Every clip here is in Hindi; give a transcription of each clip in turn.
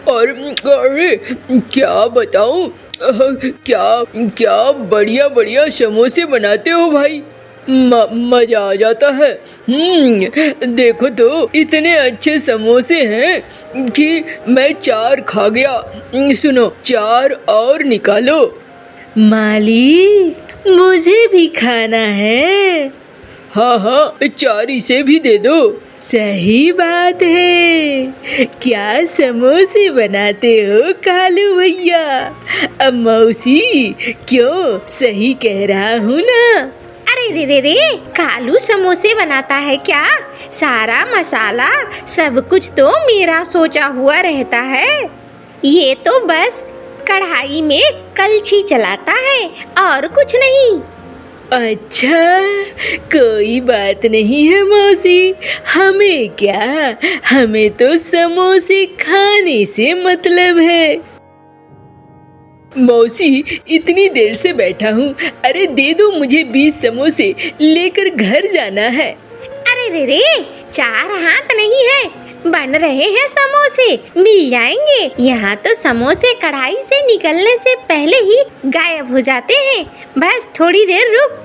और अरे क्या बताऊं, क्या क्या बढ़िया बढ़िया समोसे बनाते हो भाई। मजा आ जाता है। देखो तो इतने अच्छे समोसे हैं कि मैं 4 खा गया। सुनो 4 और निकालो। मालिक, मुझे भी खाना है। हाँ हाँ 4 इसे भी दे दो। सही बात है, क्या समोसे बनाते हो कालू भैया। अब मौसी, क्यों सही कह रहा हूँ ना। अरे रे रे रे, कालू समोसे बनाता है क्या? सारा मसाला सब कुछ तो मेरा सोचा हुआ रहता है। ये तो बस कढ़ाई में कलछी चलाता है और कुछ नहीं। अच्छा, कोई बात नहीं है मौसी, हमें क्या, हमें तो समोसे खाने से मतलब है। मौसी इतनी देर से बैठा हूँ, अरे दे दो मुझे 20 समोसे, लेकर घर जाना है। अरे रे रे, 4 हाथ नहीं है, बन रहे हैं समोसे, मिल जाएंगे। यहाँ तो समोसे कढ़ाई से निकलने से पहले ही गायब हो जाते हैं। बस थोड़ी देर रुक।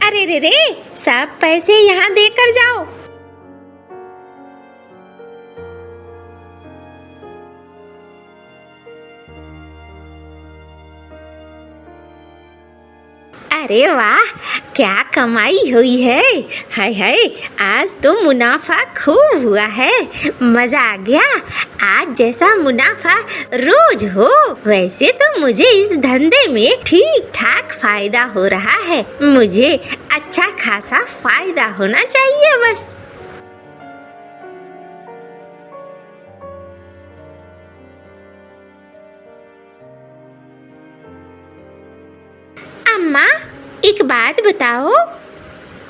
अरे रे रे, सब पैसे यहाँ देकर जाओ। अरे वाह, क्या कमाई हुई है। हाय हाय, आज तो मुनाफा खूब हुआ है। मजा आ गया। आज जैसा मुनाफा रोज हो। वैसे तो मुझे इस धंधे में ठीक ठाक फायदा हो रहा है। मुझे अच्छा खासा फायदा होना चाहिए बस। अम्मा, एक बात बताओ।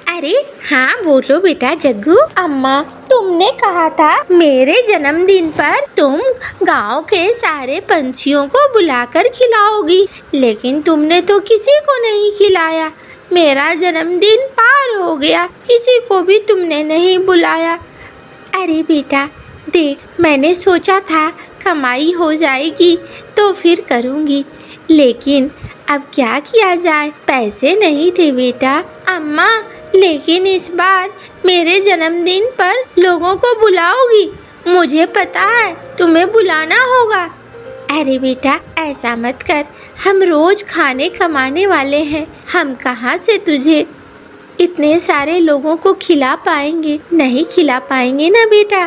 अरे हाँ बोलो बेटा जग्गू। अम्मा, तुमने कहा था मेरे जन्मदिन पर तुम गांव के सारे पंछियों को बुलाकर खिलाओगी, लेकिन तुमने तो किसी को नहीं खिलाया। मेरा जन्मदिन पार हो गया, किसी को भी तुमने नहीं बुलाया। अरे बेटा देख, मैंने सोचा था कमाई हो जाएगी तो फिर करूँगी, लेकिन अब क्या किया जाए, पैसे नहीं थे बेटा। अम्मा, लेकिन इस बार मेरे जन्मदिन पर लोगों को बुलाओगी, मुझे पता है तुम्हें बुलाना होगा। अरे बेटा ऐसा मत कर, हम रोज खाने कमाने वाले हैं, हम कहाँ से तुझे इतने सारे लोगों को खिला पाएंगे। नहीं खिला पाएंगे ना बेटा।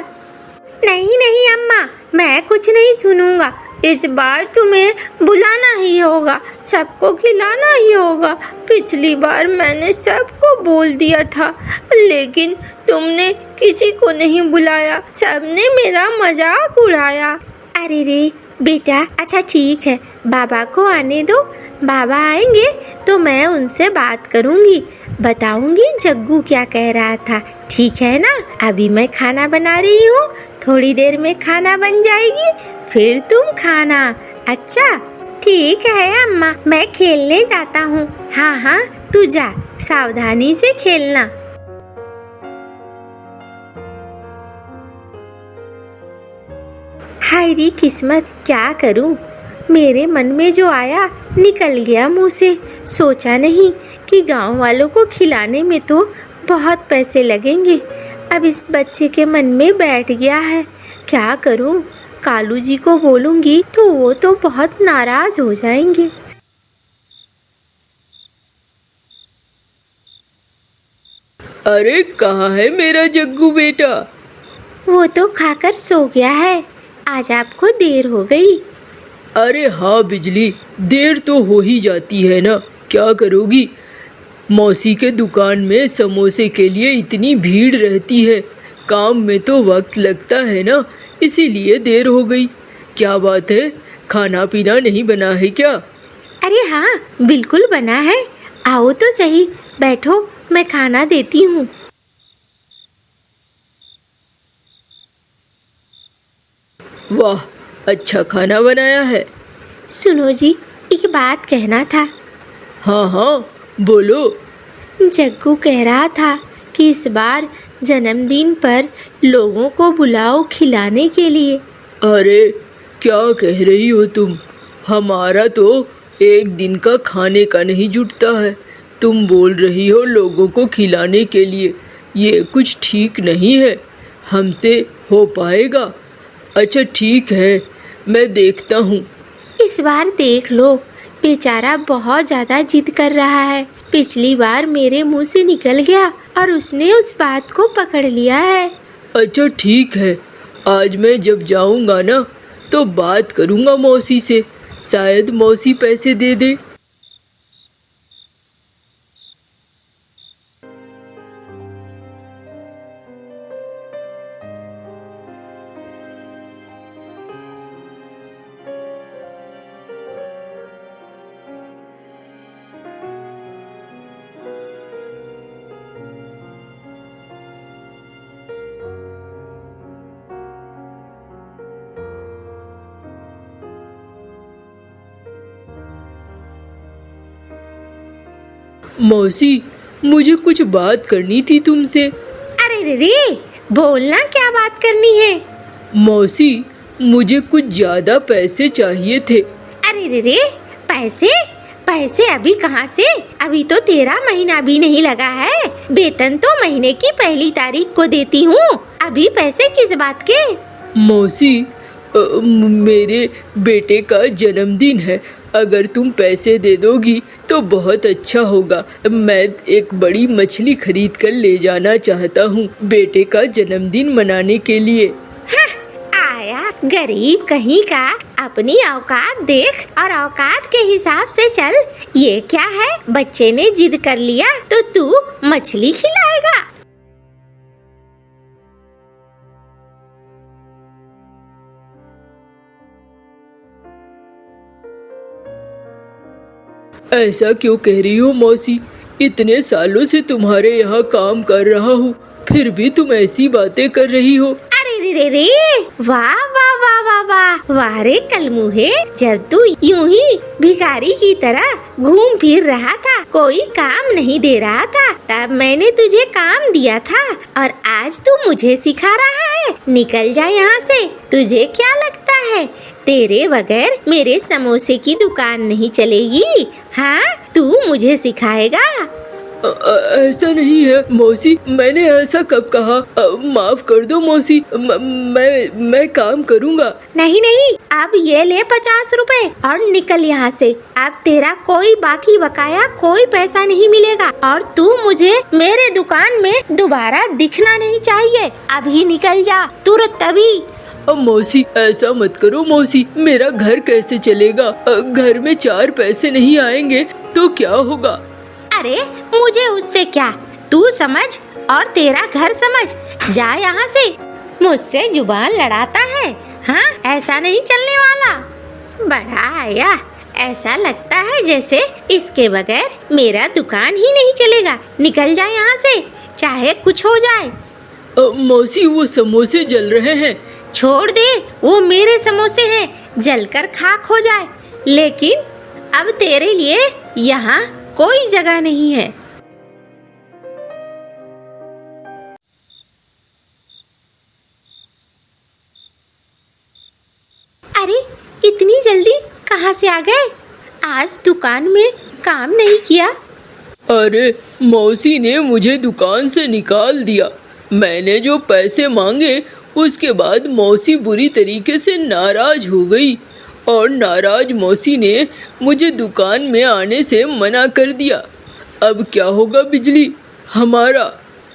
नहीं नहीं अम्मा, मैं कुछ नहीं सुनूंगा। इस बार तुम्हें बुलाना ही होगा, सबको खिलाना ही होगा। पिछली बार मैंने सबको बोल दिया था, लेकिन तुमने किसी को नहीं बुलाया, सबने मेरा मजाक उड़ाया। अरे रे बेटा, अच्छा ठीक है, बाबा को आने दो। बाबा आएंगे तो मैं उनसे बात करूंगी, बताऊंगी जग्गू क्या कह रहा था। ठीक है ना? अभी मैं खाना बना रही हूँ, थोड़ी देर में खाना बन जाएगी, फिर तुम खाना। अच्छा ठीक है अम्मा, मैं खेलने जाता हूँ। हाँ हाँ तू जा, सावधानी से खेलना। हाय री किस्मत, क्या करूँ, मेरे मन में जो आया निकल गया मुँह से। सोचा नहीं कि गांव वालों को खिलाने में तो बहुत पैसे लगेंगे। अब इस बच्चे के मन में बैठ गया है, क्या करूं? कालू जी को बोलूंगी तो वो तो बहुत नाराज हो जाएंगे। अरे कहाँ है मेरा जग्गू बेटा? वो तो खाकर सो गया है, आज आपको देर हो गई। अरे हाँ बिजली, देर तो हो ही जाती है ना, क्या करोगी। मौसी के दुकान में समोसे के लिए इतनी भीड़ रहती है, काम में तो वक्त लगता है ना, इसीलिए देर हो गई। क्या बात है, खाना पीना नहीं बना है क्या? अरे हाँ बिल्कुल बना है, आओ तो सही, बैठो मैं खाना देती हूँ। वाह, अच्छा खाना बनाया है। सुनो जी, एक बात कहना था। हाँ हाँ, बोलो। जग्गू कह रहा था कि इस बार जन्मदिन पर लोगों को बुलाओ खिलाने के लिए। अरे क्या कह रही हो तुम? हमारा तो एक दिन का खाने का नहीं जुटता है, तुम बोल रही हो लोगों को खिलाने के लिए। ये कुछ ठीक नहीं है, हमसे हो पाएगा? अच्छा ठीक है, मैं देखता हूँ। इस बार देख लो, बेचारा बहुत ज़्यादा जिद कर रहा है। पिछली बार मेरे मुंह से निकल गया और उसने उस बात को पकड़ लिया है। अच्छा ठीक है, आज मैं जब जाऊँगा ना तो बात करूँगा मौसी से, शायद मौसी पैसे दे दे। मौसी, मुझे कुछ बात करनी थी तुमसे। अरे रे रे, बोलना, क्या बात करनी है? मौसी, मुझे कुछ ज़्यादा पैसे चाहिए थे। अरे रे रे, पैसे? पैसे अभी कहाँ से? अभी तो तेरा महीना भी नहीं लगा है। वेतन तो महीने की 1 तारीख को देती हूँ। अभी पैसे किस बात के? मौसी, मेरे बेटे का जन्मदिन है, अगर तुम पैसे दे दोगी तो बहुत अच्छा होगा। मैं एक बड़ी मछली खरीद कर ले जाना चाहता हूँ बेटे का जन्मदिन मनाने के लिए। आया गरीब कहीं का, अपनी औकात देख और औकात के हिसाब से चल। ये क्या है, बच्चे ने जिद कर लिया तो तू मछली खिलाएगा? ऐसा क्यों कह रही हो मौसी? इतने सालों से तुम्हारे यहाँ काम कर रहा हूँ, फिर भी तुम ऐसी बातें कर रही हो। अरे रे रे रे, वाह वाह वाह वाह वाह वाह रे कलमुहे, जब तू यूं ही भिखारी की तरह घूम फिर रहा था, कोई काम नहीं दे रहा था, तब मैंने तुझे काम दिया था और आज तू मुझे सिखा रहा है। निकल जा यहाँ से। तुझे क्या लगता है तेरे बगैर मेरे समोसे की दुकान नहीं चलेगी? हाँ, तू मुझे सिखाएगा? ऐसा नहीं है मौसी, मैंने ऐसा कब कहा? माफ कर दो मौसी, मैं काम करूँगा। नहीं नहीं, अब ये ले 50 रुपए और निकल यहाँ से। अब तेरा कोई बाकी बकाया कोई पैसा नहीं मिलेगा और तू मुझे मेरे दुकान में दोबारा दिखना नहीं चाहिए। अभी निकल जा, तुरंत अभी। मौसी ऐसा मत करो मौसी, मेरा घर कैसे चलेगा? घर में 4 पैसे नहीं आएंगे तो क्या होगा? अरे मुझे उससे क्या, तू समझ और तेरा घर समझ। जा यहाँ से। मुझसे जुबान लड़ाता है? हाँ, ऐसा नहीं चलने वाला। बड़ा आया, ऐसा लगता है जैसे इसके बगैर मेरा दुकान ही नहीं चलेगा। निकल जा यहाँ से, चाहे कुछ हो जाए। मौसी, वो समोसे जल रहे हैं। छोड़ दे, वो मेरे समोसे हैं, जलकर खाक हो जाए। लेकिन अब तेरे लिए यहाँ कोई जगह नहीं है। अरे इतनी जल्दी कहाँ से आ गए? आज दुकान में काम नहीं किया? अरे मौसी ने मुझे दुकान से निकाल दिया। मैंने जो पैसे मांगे उसके बाद मौसी बुरी तरीके से नाराज हो गई और नाराज मौसी ने मुझे दुकान में आने से मना कर दिया। अब क्या होगा बिजली हमारा?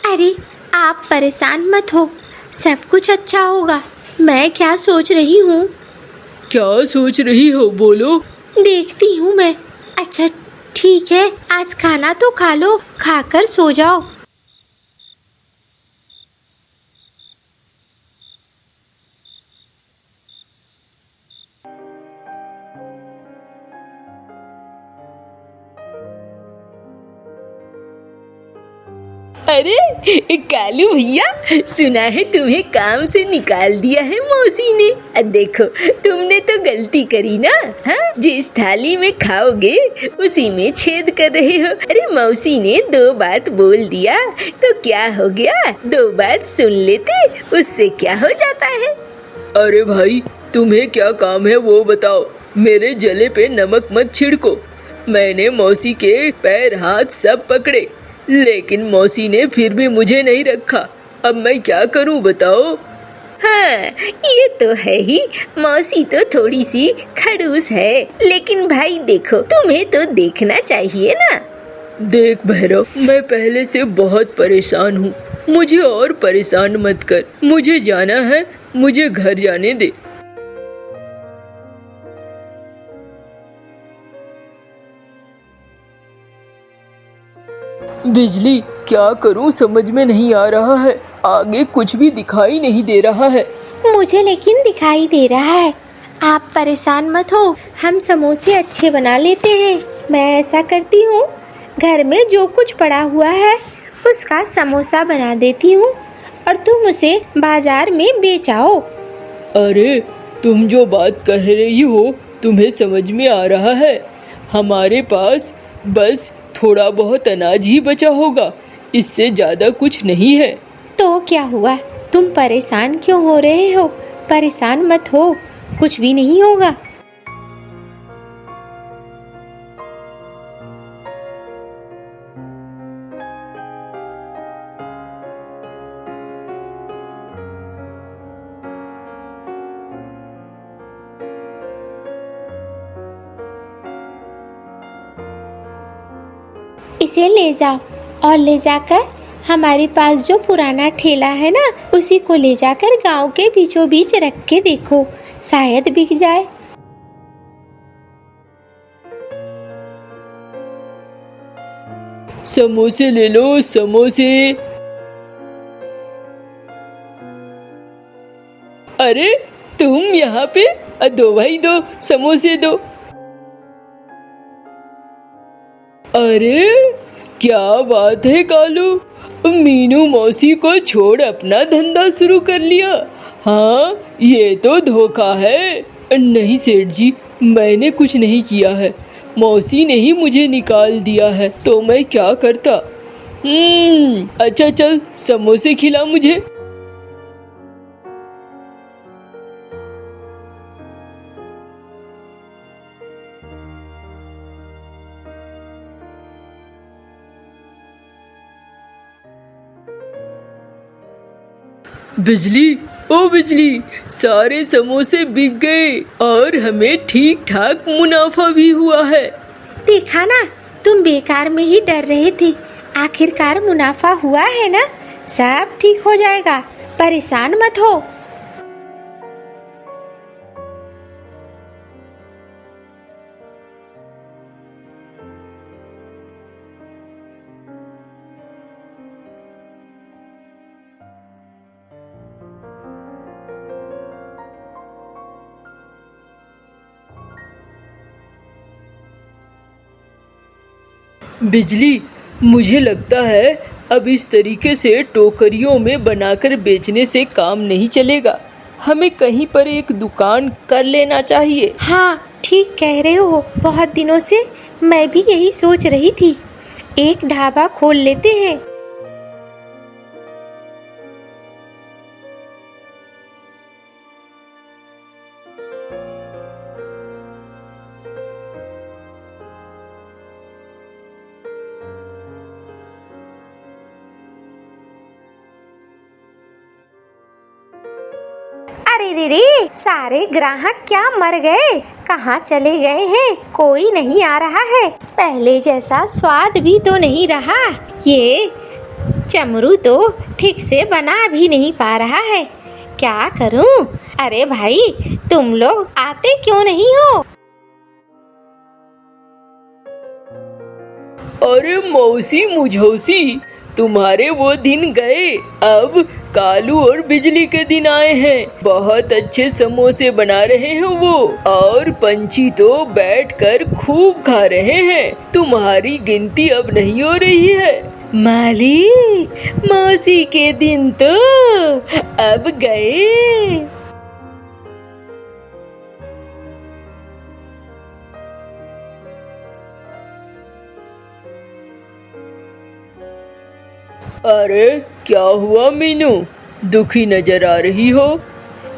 अरे आप परेशान मत हो, सब कुछ अच्छा होगा। मैं क्या सोच रही हूँ? क्या सोच रही हो, बोलो। देखती हूँ मैं। अच्छा ठीक है, आज खाना तो खा लो, खाकर सो जाओ। अरे कालू भैया, सुना है तुम्हें काम से निकाल दिया है मौसी ने। देखो तुमने तो गलती करी ना। हाँ, जिस थाली में खाओगे उसी में छेद कर रहे हो। अरे मौसी ने 2 बात बोल दिया तो क्या हो गया, 2 बात सुन लेते उससे क्या हो जाता है। अरे भाई, तुम्हें क्या काम है वो बताओ। मेरे जले पे नमक मत छिड़को। मैंने मौसी के पैर हाथ सब पकड़े, लेकिन मौसी ने फिर भी मुझे नहीं रखा। अब मैं क्या करूं बताओ। हाँ, ये तो है ही, मौसी तो थोड़ी सी खड़ूस है, लेकिन भाई देखो तुम्हें तो देखना चाहिए ना। देख भैरव, मैं पहले से बहुत परेशान हूँ, मुझे और परेशान मत कर। मुझे जाना है, मुझे घर जाने दे। बिजली, क्या करूं समझ में नहीं आ रहा है। आगे कुछ भी दिखाई नहीं दे रहा है। मुझे लेकिन दिखाई दे रहा है। आप परेशान मत हो, हम समोसे अच्छे बना लेते हैं। मैं ऐसा करती हूँ, घर में जो कुछ पड़ा हुआ है उसका समोसा बना देती हूँ और तुम उसे बाजार में बेच आओ। अरे, तुम जो बात कह रही हो तुम्हें समझ में आ रहा है। हमारे पास बस थोड़ा बहुत अनाज ही बचा होगा, इससे ज़्यादा कुछ नहीं है। तो क्या हुआ, तुम परेशान क्यों हो रहे हो? परेशान मत हो, कुछ भी नहीं होगा। इसे ले जाओ और ले जाकर हमारे पास जो पुराना ठेला है ना, उसी को ले जाकर गांव के बीचों बीच रख के देखो, शायद बिक जाए। समोसे ले लो, समोसे। अरे तुम यहाँ पे? दो भाई दो, समोसे दो। अरे क्या बात है कालू, मीनू मौसी को छोड़ अपना धंधा शुरू कर लिया। हाँ, ये तो धोखा है। नहीं सेठ जी, मैंने कुछ नहीं किया है, मौसी ने ही मुझे निकाल दिया है, तो मैं क्या करता। अच्छा चल, समोसे खिला मुझे। बिजली, ओ बिजली, सारे समोसे बिक गए और हमें ठीक ठाक मुनाफा भी हुआ है। देखा ना, तुम बेकार में ही डर रहे थे, आखिरकार मुनाफा हुआ है ना। सब ठीक हो जाएगा, परेशान मत हो। बिजली, मुझे लगता है अब इस तरीके से टोकरियों में बनाकर बेचने से काम नहीं चलेगा। हमें कहीं पर एक दुकान कर लेना चाहिए। हाँ, ठीक कह रहे हो, बहुत दिनों से मैं भी यही सोच रही थी। एक ढाबा खोल लेते हैं। अरे रे, सारे ग्राहक क्या मर गए, कहाँ चले गए हैं? कोई नहीं आ रहा है, पहले जैसा स्वाद भी तो नहीं रहा। ये चमरू तो ठीक से बना भी नहीं पा रहा है, क्या करूं? अरे भाई, तुम लोग आते क्यों नहीं हो? अरे मौसी मुझौसी, तुम्हारे वो दिन गए, अब कालू और बिजली के दिन आए हैं। बहुत अच्छे समोसे बना रहे हैं वो, और पंछी तो बैठकर खूब खा रहे हैं। तुम्हारी गिनती अब नहीं हो रही है। मालिक, मौसी के दिन तो अब गए। अरे क्या हुआ मीनू, दुखी नजर आ रही हो?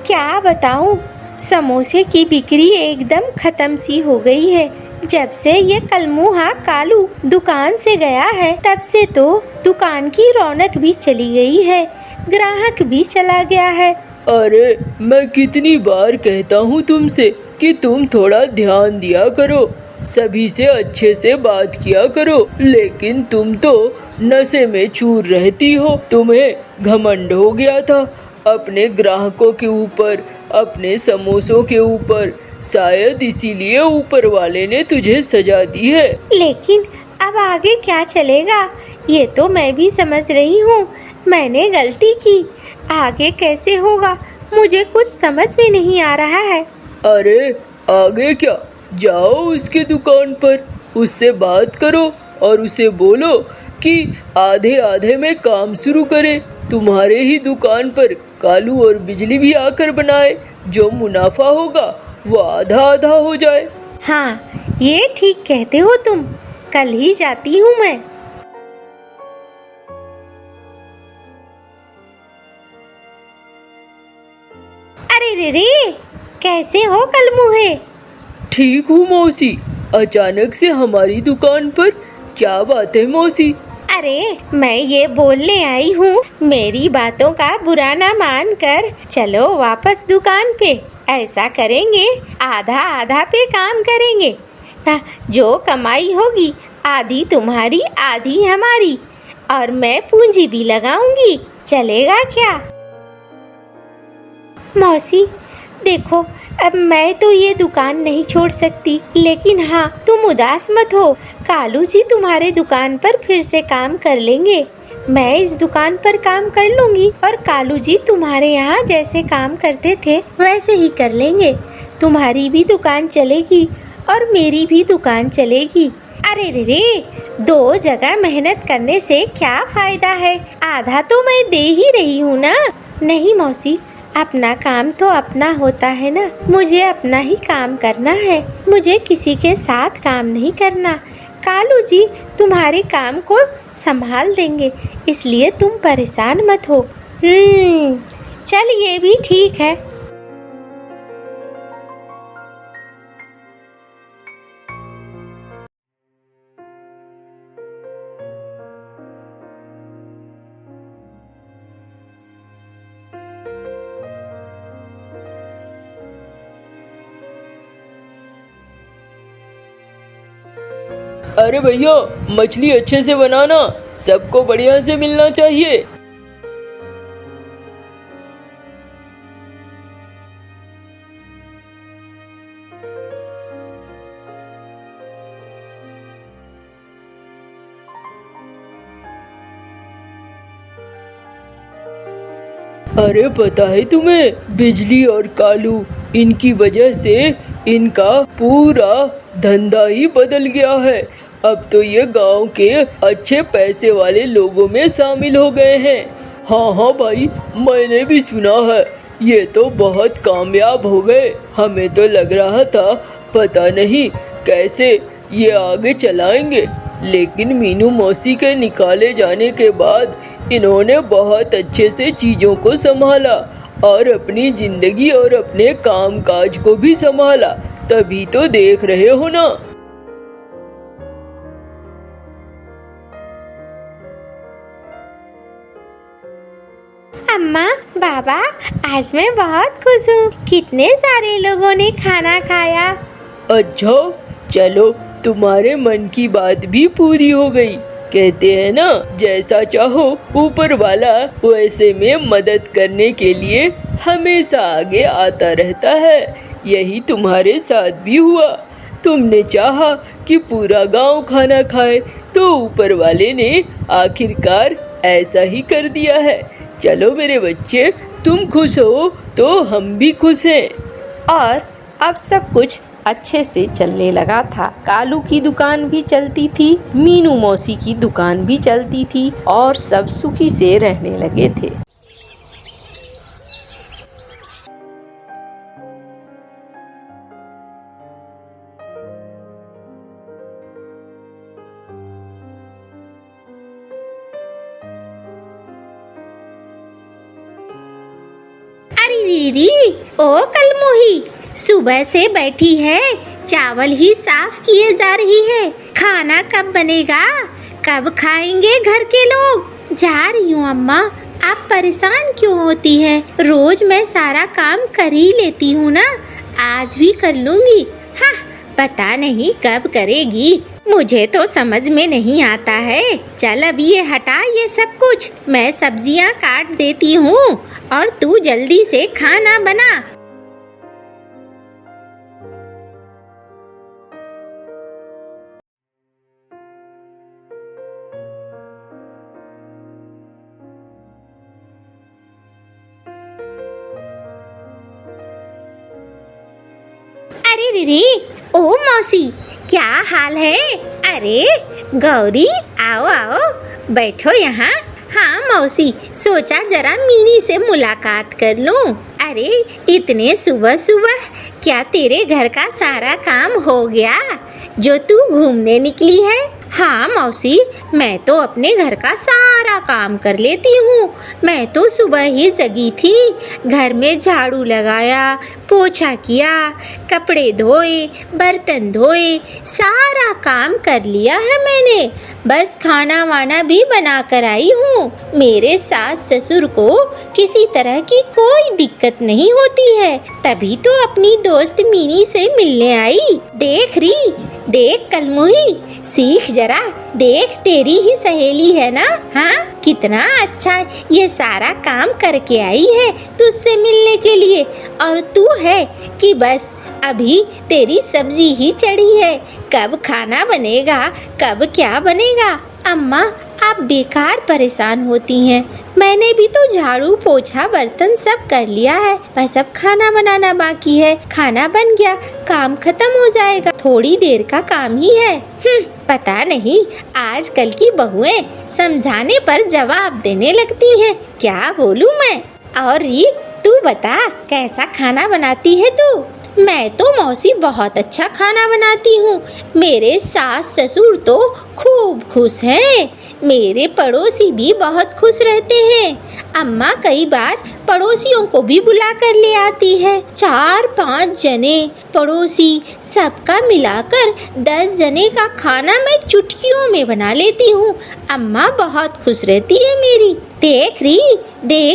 क्या बताऊं, समोसे की बिक्री एकदम खत्म सी हो गई है। जब से ये कलमुहा कालू दुकान से गया है तब से तो दुकान की रौनक भी चली गई है, ग्राहक भी चला गया है। अरे मैं कितनी बार कहता हूँ तुमसे कि तुम थोड़ा ध्यान दिया करो, सभी से अच्छे से बात किया करो, लेकिन तुम तो नशे में चूर रहती हो। तुम्हें घमंड हो गया था अपने ग्राहकों के ऊपर, अपने समोसों के ऊपर। शायद इसीलिए ऊपर वाले ने तुझे सजा दी है। लेकिन अब आगे क्या चलेगा ये तो मैं भी समझ रही हूँ। मैंने गलती की, आगे कैसे होगा मुझे कुछ समझ में नहीं आ रहा है। अरे आगे क्या, जाओ उसके दुकान पर, उससे बात करो और उसे बोलो कि आधे आधे में काम शुरू करे। तुम्हारे ही दुकान पर कालू और बिजली भी आकर बनाए, जो मुनाफा होगा वो आधा आधा हो जाए। हाँ, ये ठीक कहते हो तुम, कल ही जाती हूँ मैं। अरे रे रे, कैसे हो कलमुहे? ठीक हूँ मौसी, अचानक से हमारी दुकान पर क्या बात है मौसी? अरे मैं ये बोलने आई हूँ, मेरी बातों का बुरा ना मान कर चलो वापस दुकान पे। ऐसा करेंगे, आधा आधा पे काम करेंगे। जो कमाई होगी आधी तुम्हारी आधी हमारी, और मैं पूंजी भी लगाऊंगी। चलेगा क्या? मौसी देखो, अब मैं तो ये दुकान नहीं छोड़ सकती, लेकिन हाँ तुम उदास मत हो, कालू जी तुम्हारे दुकान पर फिर से काम कर लेंगे। मैं इस दुकान पर काम कर लूंगी और कालू जी तुम्हारे यहाँ जैसे काम करते थे वैसे ही कर लेंगे। तुम्हारी भी दुकान चलेगी और मेरी भी दुकान चलेगी। अरे रे रे, दो जगह मेहनत करने से क्या फायदा है? आधा तो मैं दे ही रही हूँ ना। नहीं मौसी, अपना काम तो अपना होता है ना, मुझे अपना ही काम करना है, मुझे किसी के साथ काम नहीं करना। कालू जी तुम्हारे काम को संभाल देंगे, इसलिए तुम परेशान मत हो। चल ये भी ठीक है। अरे भैया, मछली अच्छे से बनाना, सबको बढ़िया से मिलना चाहिए। अरे पता है तुम्हें, बिजली और कालू, इनकी वजह से इनका पूरा धंधा ही बदल गया है। अब तो ये गांव के अच्छे पैसे वाले लोगों में शामिल हो गए हैं। हाँ हाँ भाई, मैंने भी सुना है, ये तो बहुत कामयाब हो गए। हमें तो लग रहा था पता नहीं कैसे ये आगे चलाएंगे, लेकिन मीनू मौसी के निकाले जाने के बाद इन्होंने बहुत अच्छे से चीज़ों को संभाला और अपनी जिंदगी और अपने कामकाज को भी संभाला। तभी तो देख रहे हो ना। अम्मा, बाबा, आज मैं बहुत खुश हूँ। कितने सारे लोगों ने खाना खाया। अच्छा, चलो तुम्हारे मन की बात भी पूरी हो गई। कहते हैं ना, जैसा चाहो ऊपर वाला वैसे में मदद करने के लिए हमेशा आगे आता रहता है। यही तुम्हारे साथ भी हुआ। तुमने चाहा कि पूरा गांव खाना खाए, तो ऊपर वाले ने आखिरकार ऐसा ही कर दिया है। चलो मेरे बच्चे, तुम खुश हो तो हम भी खुश हैं। और अब सब कुछ अच्छे से चलने लगा था। कालू की दुकान भी चलती थी, मीनू मौसी की दुकान भी चलती थी और सब सुखी से रहने लगे थे। अरे दीदी, ओ कलमोही, सुबह से बैठी है, चावल ही साफ किए जा रही है। खाना कब बनेगा? कब खाएंगे घर के लोग? जा रही हूँ अम्मा। आप परेशान क्यों होती है? रोज मैं सारा काम कर ही लेती हूँ ना, आज भी कर लूँगी। हाँ, पता नहीं कब करेगी, मुझे तो समझ में नहीं आता है। चल अब ये हटा ये सब कुछ, मैं सब्जियाँ काट देती हूँ और तू जल्दी से खाना बना। अरे रे, ओ मौसी, क्या हाल है? अरे गौरी, आओ आओ, बैठो यहाँ। हाँ मौसी, सोचा जरा मीनी से मुलाकात कर लूं। अरे इतने सुबह सुबह क्या तेरे घर का सारा काम हो गया जो तू घूमने निकली है? हाँ मौसी, मैं तो अपने घर का सारा काम कर लेती हूँ। मैं तो सुबह ही जगी थी, घर में झाड़ू लगाया, पोछा किया, कपड़े धोए, बर्तन धोए, सारा काम कर लिया है मैंने। बस खाना वाना भी बना कर आई हूँ। मेरे सास ससुर को किसी तरह की कोई दिक्कत नहीं होती है, तभी तो अपनी दोस्त मीनी से मिलने आई। देख कलमुही, सीख जरा, देख तेरी ही सहेली है ना। हाँ, कितना अच्छा ये सारा काम करके आई है तुझसे मिलने के लिए, और तू है कि बस अभी तेरी सब्जी ही चढ़ी है। कब खाना बनेगा, कब क्या बनेगा? अम्मा, आप बेकार परेशान होती हैं। मैंने भी तो झाड़ू पोछा बर्तन सब कर लिया है, बस अब खाना बनाना बाकी है। खाना बन गया, काम खत्म हो जाएगा, थोड़ी देर का काम ही है। पता नहीं आजकल की बहुएं समझाने पर जवाब देने लगती हैं। क्या बोलूं मैं? और ये तू बता, कैसा खाना बनाती है तू? मैं तो मौसी बहुत अच्छा खाना बनाती हूँ। मेरे सास ससुर तो खूब खुश हैं। मेरे पड़ोसी भी बहुत खुश रहते हैं। अम्मा कई बार पड़ोसियों को भी बुला कर ले आती है। 4-5 जने पड़ोसी, सबका मिलाकर 10 जने का खाना मैं चुटकियों में बना लेती हूँ। अम्मा बहुत खुश रहती है मेरी।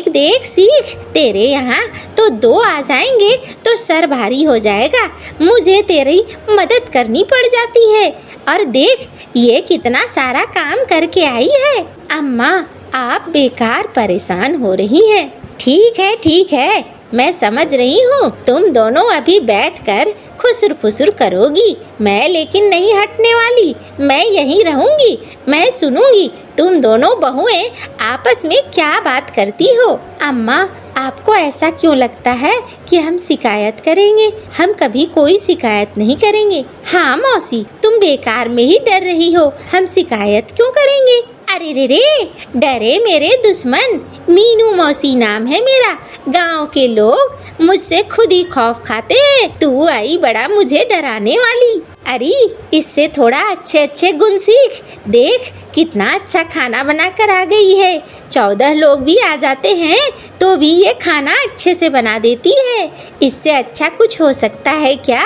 देख सीख, तेरे यहाँ तो 2 आ जाएंगे तो सर भारी हो जाएगा। मुझे तेरी मदद करनी पड़ जाती है। और देख ये कितना सारा काम करके आई है। अम्मा, आप बेकार परेशान हो रही हैं। ठीक है, मैं समझ रही हूँ। तुम दोनों अभी बैठकर खुसर फुसर करोगी, मैं लेकिन नहीं हटने वाली। मैं यहीं रहूंगी, मैं सुनूंगी तुम दोनों बहुएं आपस में क्या बात करती हो। अम्मा, आपको ऐसा क्यों लगता है कि हम शिकायत करेंगे? हम कभी कोई शिकायत नहीं करेंगे। हाँ मौसी, तुम बेकार में ही डर रही हो, हम शिकायत क्यों करेंगे? अरे रे, डरे मेरे दुश्मन। मीनू मौसी नाम है मेरा। गांव के लोग मुझसे खुद ही खौफ खाते हैं। तू आई बड़ा मुझे डराने वाली। अरे इससे थोड़ा अच्छे गुण सीख। देख कितना अच्छा खाना बना कर आ गई है। 14 लोग भी आ जाते हैं तो भी ये खाना अच्छे से बना देती है। इससे अच्छा कुछ हो सकता है क्या?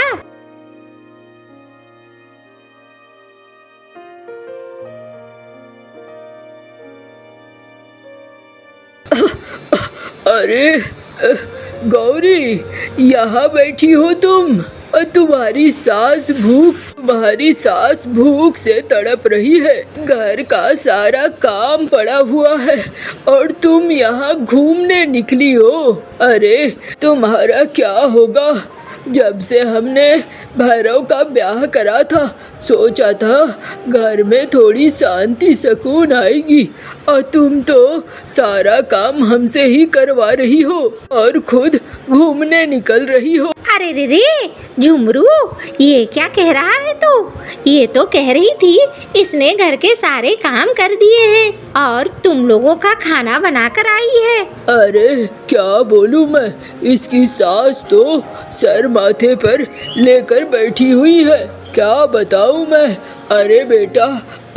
अरे गौरी, यहाँ बैठी हो तुम? तुम्हारी सास भूख से तड़प रही है। घर का सारा काम पड़ा हुआ है और तुम यहाँ घूमने निकली हो। अरे तुम्हारा क्या होगा? जब से हमने भैरव का ब्याह करा था, सोचा था घर में थोड़ी शांति सुकून आएगी, और तुम तो सारा काम हमसे ही करवा रही हो और खुद घूमने निकल रही हो। अरे रे रे झुमरू, ये क्या कह रहा है तू? ये तो कह रही थी इसने घर के सारे काम कर दिए हैं और तुम लोगों का खाना बना कर आई है। अरे क्या बोलूं मैं, इसकी सास तो सर माथे पर लेकर बैठी हुई है, क्या बताऊं मैं। अरे बेटा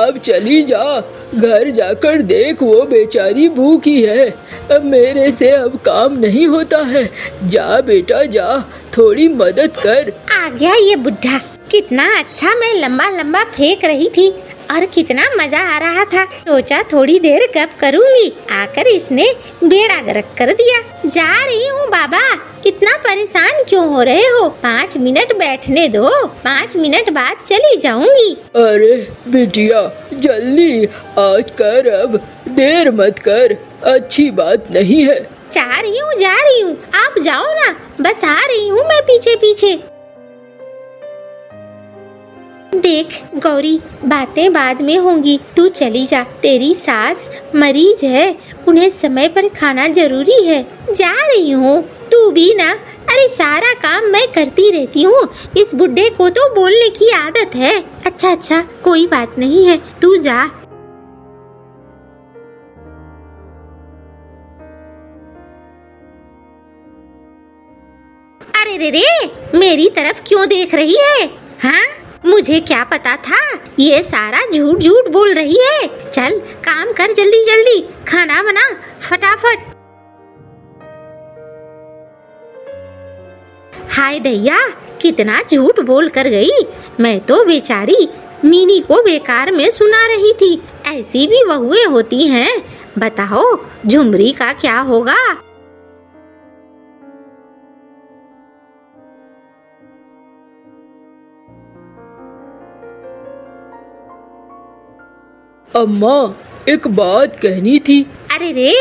अब चली जा, घर जाकर देख वो बेचारी भूखी है, अब मेरे से अब काम नहीं होता है। जा बेटा जा, थोड़ी मदद कर। आ गया ये बुढ़ा, कितना अच्छा मैं लंबा लंबा फेंक रही थी और कितना मजा आ रहा था। सोचा थोड़ी देर गप करूंगी, आकर इसने बेड़ा गर्क कर दिया। जा रही हूँ बाबा, इतना परेशान क्यों हो रहे हो? 5 मिनट बैठने दो, 5 मिनट बाद चली जाऊंगी। अरे बिटिया जल्दी आज कर, अब देर मत कर, अच्छी बात नहीं है। जा रही हूँ, आप जाओ ना, बस आ रही हूँ मैं पीछे पीछे। देख गौरी, बातें बाद में होंगी, तू चली जा। तेरी सास मरीज है, उन्हें समय पर खाना जरूरी है। जा रही हूँ, तू भी ना। अरे सारा काम मैं करती रहती हूँ, इस बुड्ढे को तो बोलने की आदत है। अच्छा कोई बात नहीं है, तू जा। अरे रे रे, मेरी तरफ क्यों देख रही है? हाँ, मुझे क्या पता था ये सारा झूठ झूठ बोल रही है। चल काम कर, जल्दी जल्दी खाना बना फटाफट। हाय दैया, कितना झूठ बोल कर गई। मैं तो बेचारी मीनी को बेकार में सुना रही थी। ऐसी भी बहुएं होती हैं, बताओ झुमरी का क्या होगा। अम्मा एक बात कहनी थी। अरे रे,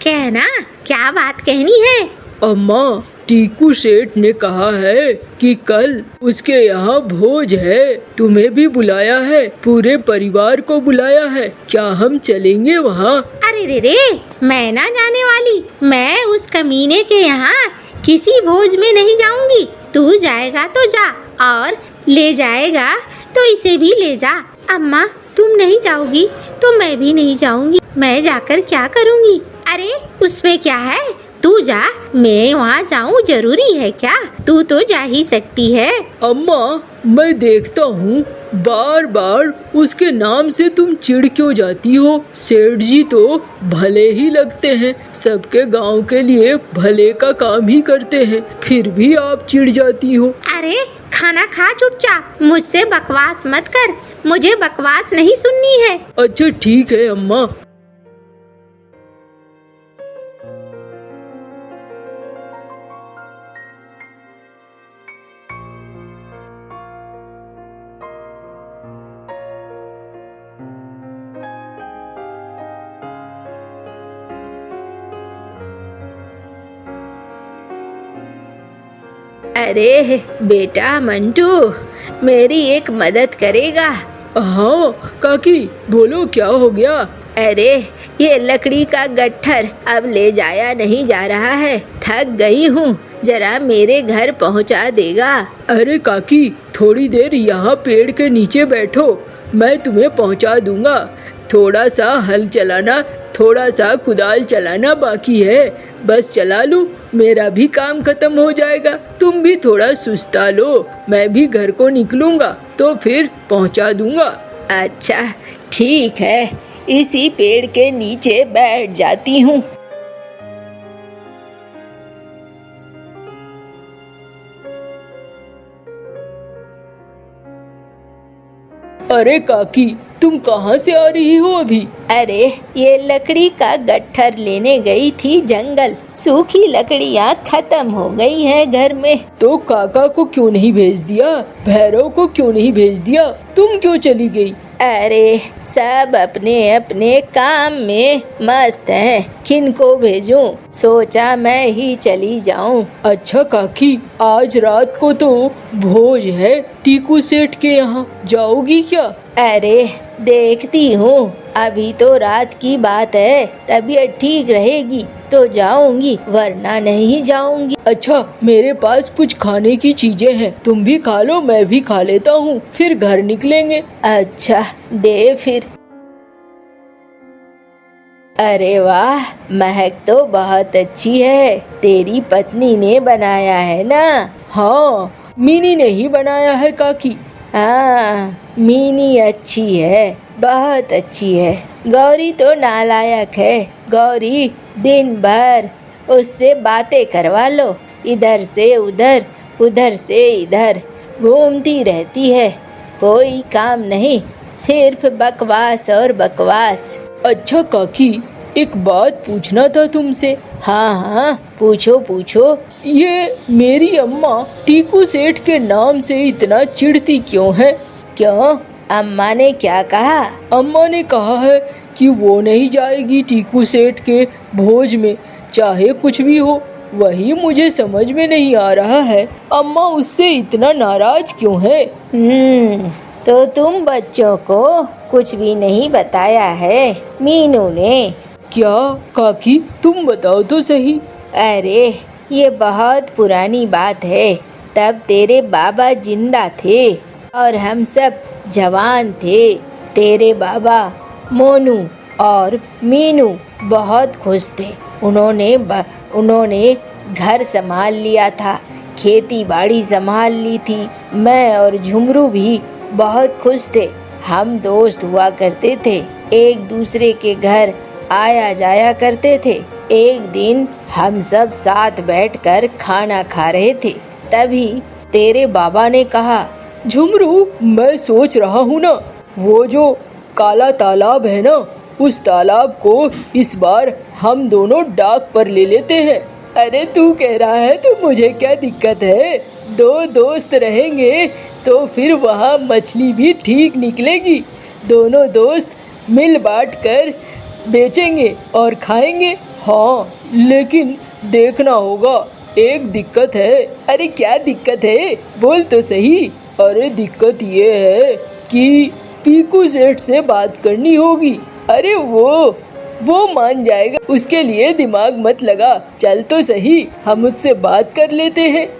कहना, क्या बात कहनी है? अम्मा टीकू सेठ ने कहा है कि कल उसके यहाँ भोज है, तुम्हें भी बुलाया है, पूरे परिवार को बुलाया है, क्या हम चलेंगे वहाँ? अरे रे रे, मैं ना जाने वाली, मैं उस कमीने के यहाँ किसी भोज में नहीं जाऊंगी। तू जाएगा तो जा, और ले जाएगा तो इसे भी ले जा। अम्मा तुम नहीं जाओगी तो मैं भी नहीं जाऊंगी, मैं जाकर क्या करूंगी? अरे उसमें क्या है, तू जा, मैं वहाँ जाऊँ जरूरी है क्या? तू तो जा ही सकती है। अम्मा मैं देखता हूँ बार बार उसके नाम से तुम चिढ़ क्यों जाती हो? सेठ जी तो भले ही लगते हैं, सबके गांव के लिए भले का काम ही करते हैं, फिर भी आप चिढ़ जाती हो। अरे खाना खा चुपचाप, मुझसे बकवास मत कर, मुझे बकवास नहीं सुननी है। अच्छा ठीक है अम्मा। अरे बेटा मंटू, मेरी एक मदद करेगा? हाँ काकी बोलो, क्या हो गया? अरे ये लकड़ी का गट्ठर अब ले जाया नहीं जा रहा है, थक गई हूँ, जरा मेरे घर पहुँचा देगा? अरे काकी थोड़ी देर यहाँ पेड़ के नीचे बैठो, मैं तुम्हें पहुँचा दूंगा। थोड़ा सा हल चलाना, थोड़ा सा कुदाल चलाना बाकी है, बस चला लूँ, मेरा भी काम खत्म हो जाएगा। तुम भी थोड़ा सुस्ता लो, मैं भी घर को निकलूंगा तो फिर पहुँचा दूंगा। अच्छा ठीक है, इसी पेड़ के नीचे बैठ जाती हूँ। अरे काकी तुम कहाँ से आ रही हो अभी? अरे ये लकड़ी का गट्ठर लेने गई थी जंगल, सूखी लकड़ियाँ खत्म हो गई हैं घर में। तो काका को क्यों नहीं भेज दिया, भैरव को क्यों नहीं भेज दिया, तुम क्यों चली गई? अरे सब अपने अपने काम में मस्त हैं, किनको भेजूं, सोचा मैं ही चली जाऊं। अच्छा काकी आज रात को तो भोज है टीकू सेठ के यहाँ, जाओगी क्या? अरे देखती हूँ, अभी तो रात की बात है, तबीयत ठीक रहेगी तो जाऊंगी, वरना नहीं जाऊंगी। अच्छा, मेरे पास कुछ खाने की चीजें हैं, तुम भी खा लो, मैं भी खा लेता हूँ, फिर घर निकलेंगे। अच्छा, दे फिर। अरे वाह, महक तो बहुत अच्छी है। तेरी पत्नी ने बनाया है ना? हाँ, मीनी ने ही बनाया है काकी। हाँ, मीनी अच्छी है, बहुत अच्छी है। गौरी तो नालायक है। गौरी दिन भर उससे बातें करवा लो, इधर से उधर, उधर से इधर घूमती रहती है, कोई काम नहीं, सिर्फ बकवास और बकवास। अच्छा काकी, एक बात पूछना था तुमसे। हाँ हाँ, पूछो पूछो। ये मेरी अम्मा टीकू सेठ के नाम से इतना चिढ़ती क्यों है? क्यों, अम्मा ने क्या कहा? अम्मा ने कहा है कि वो नहीं जाएगी टीकू सेठ के भोज में, चाहे कुछ भी हो। वही मुझे समझ में नहीं आ रहा है, अम्मा उससे इतना नाराज क्यों है? तो तुम बच्चों को कुछ भी नहीं बताया है मीनू ने? क्या काकी, तुम बताओ तो सही। अरे ये बहुत पुरानी बात है, तब तेरे बाबा जिंदा थे और हम सब जवान थे। तेरे बाबा मोनू और मीनू बहुत खुश थे। उन्होंने घर संभाल लिया था, खेती बाड़ी संभाल ली थी। मैं और झुमरू भी बहुत खुश थे। हम दोस्त हुआ करते थे, एक दूसरे के घर आया जाया करते थे। एक दिन हम सब साथ बैठकर खाना खा रहे थे, तभी तेरे बाबा ने कहा, झुमरू, मैं सोच रहा हूँ ना, वो जो काला तालाब है ना, उस तालाब को इस बार हम दोनों डाक पर ले लेते हैं। अरे तू कह रहा है तो मुझे क्या दिक्कत है, दो दोस्त रहेंगे तो फिर वहाँ मछली भी ठीक निकलेगी। दोनों दोस्त मिल बांट कर बेचेंगे और खाएंगे। हाँ, लेकिन देखना होगा, एक दिक्कत है। अरे क्या दिक्कत है, बोल तो सही। अरे दिक्कत ये है कि पीकू सेठ से बात करनी होगी। अरे वो मान जाएगा, उसके लिए दिमाग मत लगा, चल तो सही, हम उससे बात कर लेते हैं।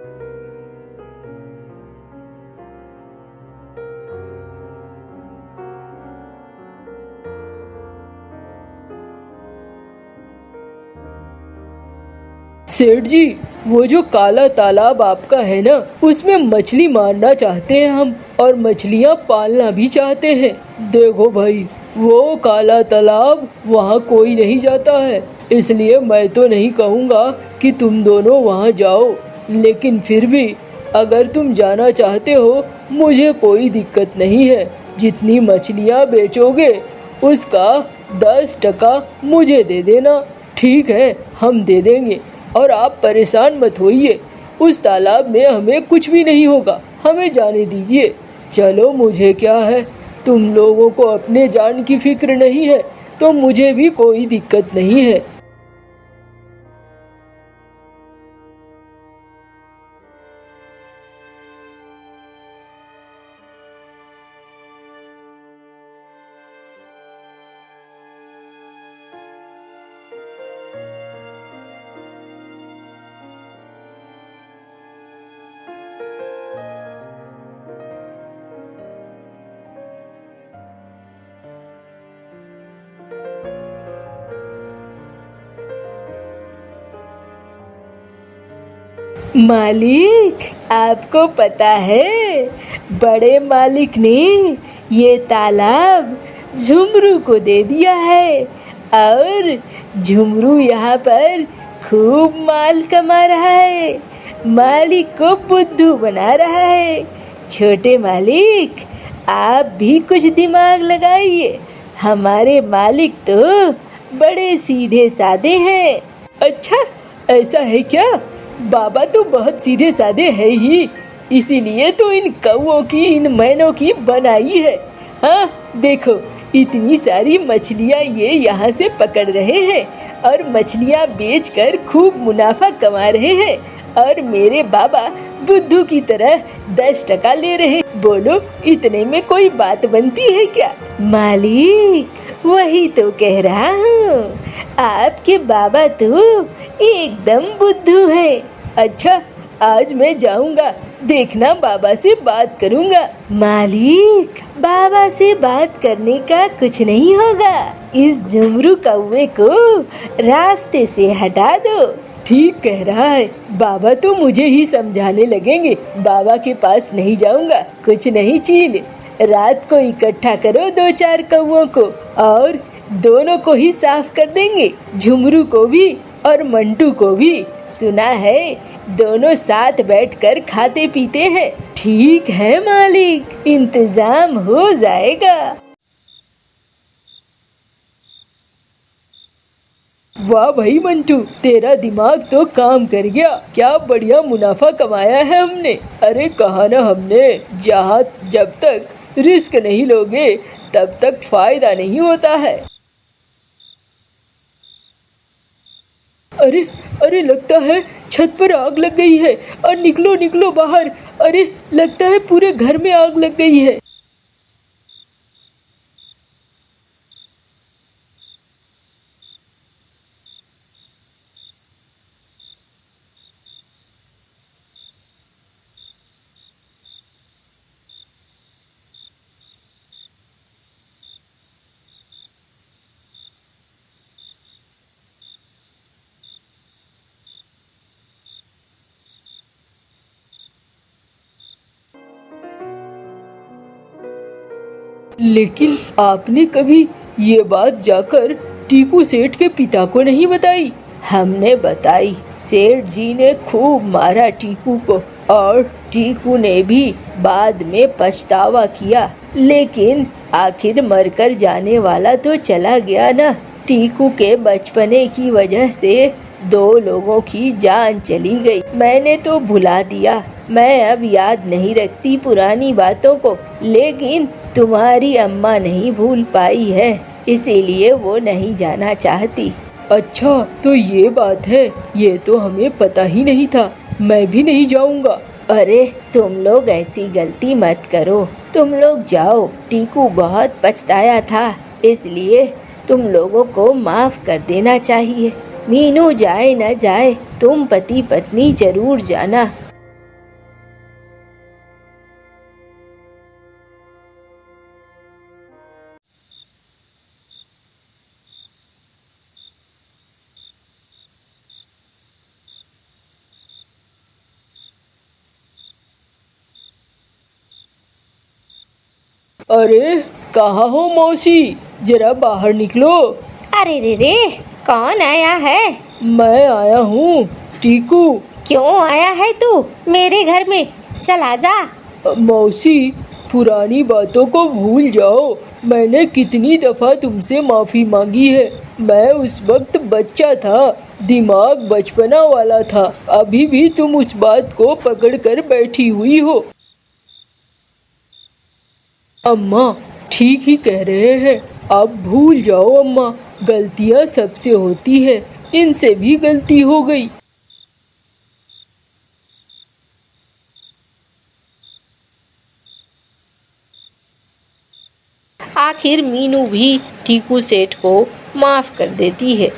सेठ जी, वो जो काला तालाब आपका है ना, उसमें मछली मारना चाहते हैं हम, और मछलियाँ पालना भी चाहते हैं। देखो भाई, वो काला तालाब वहाँ कोई नहीं जाता है, इसलिए मैं तो नहीं कहूँगा कि तुम दोनों वहाँ जाओ, लेकिन फिर भी अगर तुम जाना चाहते हो, मुझे कोई दिक्कत नहीं है। जितनी मछलियाँ बेचोगे उसका 10% मुझे दे देना। ठीक है, हम दे देंगे, और आप परेशान मत होइए, उस तालाब में हमें कुछ भी नहीं होगा, हमें जाने दीजिए। चलो, मुझे क्या है, तुम लोगों को अपने जान की फिक्र नहीं है तो मुझे भी कोई दिक्कत नहीं है। मालिक, आपको पता है, बड़े मालिक ने ये तालाब झुमरू को दे दिया है और झुमरू यहाँ पर खूब माल कमा रहा है, मालिक को बुद्धू बना रहा है। छोटे मालिक, आप भी कुछ दिमाग लगाइए, हमारे मालिक तो बड़े सीधे साधे हैं। अच्छा, ऐसा है क्या? बाबा तो बहुत सीधे साधे है ही, इसीलिए तो इन कौओं की, इन मैनों की बनाई है। हाँ देखो, इतनी सारी मछलियाँ ये यहाँ से पकड़ रहे हैं और मछलियाँ बेचकर खूब मुनाफा कमा रहे हैं, और मेरे बाबा बुद्धू की तरह 10% ले रहे। बोलो, इतने में कोई बात बनती है क्या? मालिक, वही तो कह रहा हूँ, आपके बाबा तो एकदम बुद्धू है। अच्छा, आज मैं जाऊंगा, देखना बाबा से बात करूंगा। मालिक, बाबा से बात करने का कुछ नहीं होगा। इस झुमरू कौवे को रास्ते से हटा दो। ठीक कह रहा है, बाबा तो मुझे ही समझाने लगेंगे। बाबा के पास नहीं जाऊंगा। कुछ नहीं चील, रात को इकट्ठा करो 2-4 कौवों को और दोनों को ही साफ कर देंगे, झुमरू को भी और मंटू को भी। सुना है दोनों साथ बैठकर खाते पीते हैं। ठीक है मालिक, इंतजाम हो जाएगा। वाह भाई मंटू, तेरा दिमाग तो काम कर गया। क्या बढ़िया मुनाफा कमाया है हमने। अरे कहा ना हमने, जब तक रिस्क नहीं लोगे तब तक फायदा नहीं होता है। अरे अरे, लगता है छत पर आग लग गई है। और निकलो निकलो बाहर। अरे लगता है पूरे घर में आग लग गई है। लेकिन आपने कभी ये बात जाकर टीकू सेठ के पिता को नहीं बताई? हमने बताई, सेठ जी ने खूब मारा टीकू को और टीकू ने भी बाद में पछतावा किया। लेकिन आखिर मरकर जाने वाला तो चला गया ना। टीकू के बचपने की वजह से 2 लोगों की जान चली गई। मैंने तो भुला दिया, मैं अब याद नहीं रखती पुरानी बातों को। लेकिन तुम्हारी अम्मा नहीं भूल पाई है, इसीलिए वो नहीं जाना चाहती। अच्छा तो ये बात है, ये तो हमें पता ही नहीं था। मैं भी नहीं जाऊंगा। अरे तुम लोग ऐसी गलती मत करो, तुम लोग जाओ। टीकू बहुत पछताया था, इसलिए तुम लोगों को माफ कर देना चाहिए। मीनू जाए न जाए, तुम पति पत्नी जरूर जाना। अरे कहाँ हो मौसी, जरा बाहर निकलो। अरे रे, कौन आया है? मैं आया हूँ, टीकू। क्यों आया है तू मेरे घर में? चल आजा। मौसी, पुरानी बातों को भूल जाओ। मैंने कितनी दफ़ा तुमसे माफ़ी मांगी है। मैं उस वक्त बच्चा था, दिमाग बचपना वाला था। अभी भी तुम उस बात को पकड़ कर बैठी हुई हो। अम्मा ठीक ही कह रहे हैं, आप भूल जाओ अम्मा। गलतियाँ सबसे होती है, इनसे भी गलती हो गई। आखिर मीनू भी टीकू सेठ को माफ कर देती है।